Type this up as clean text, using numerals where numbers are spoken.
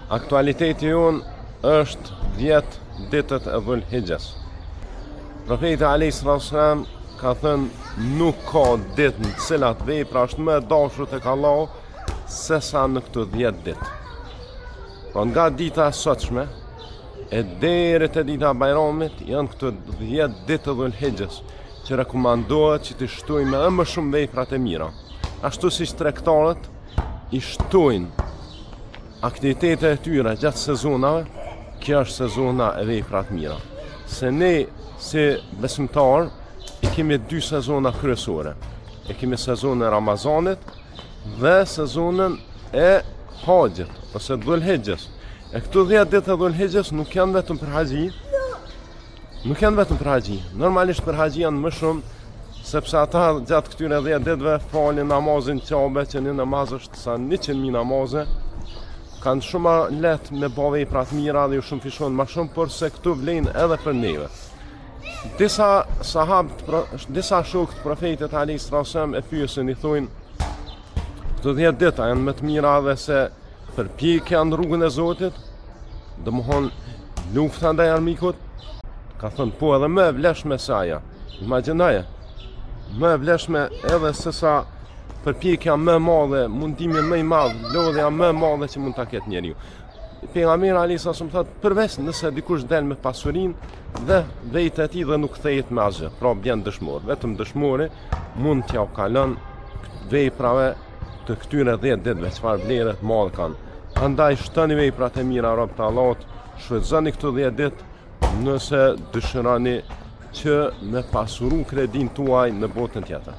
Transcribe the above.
Aktualiteti jonë është 10 ditët e Dhul Hijjes. Profeti alayhis salam ka thënë nuk ka ditë në cilat vepra është më e dashur tek Allahu se sa në këto 10 ditë. Po nga dita e sotshme e deri te dita e Bajramit janë këto 10 ditë të Dhul Hijjes që rekomandohet që të shtojmë edhe më shumë veprat e mira. Ashtu siç tregtarët i shtojnë aktivitetet e tyre gjatë sezonave, kjo është sezona e veprat mira. Se ne si besimtar i kemi 2 sezona kryesore. E kemi sezonën e Ramazanit dhe sezonën e Haxhit ose Dhul Hijjes. E këto 10 ditë e Dhul Hijjes nuk janë vetëm për haxhi. Normalisht për haxhi janë më shumë, sepse ata gjatë këtyre 10 ditëve falin namazin qabe, që një namaz është sa 100.000 namaze. Kanë shumë lehtë me bë vepra të mira dhe ju shumë fishon më shumë, por se këtu vlen edhe për neve. Disa shokë të profetit alayhis salam e pyesin, i thonë, këto 10 ditë janë më të mira dhe se përpjekja në rrugën e Zotit, domethënë lufta ndaj armikut. Ka thënë po, edhe më e vlefshme se ajo. Imagjinoje, më e vlefshme edhe se sa përpjekja më e madhe, mundimi më i madh, lodhja më e madhe që mund ta ketë njeriu. Pejgamberi alayhis salam thotë, përveç nëse dikush del me pasurinë dhe vetë e tij dhe nuk kthehet me asgjë, pra bjen dëshmor. Vetëm dëshmori mund t'ja kalon veprave të këtyre 10 ditëve, çfarë vlerë të madhe kanë. Andaj shtoni veprat e mira, rob të Allahut, shfrytëzoni këto 10 ditë nëse dëshironi që me pasuru kredin tuaj në botën tjetër.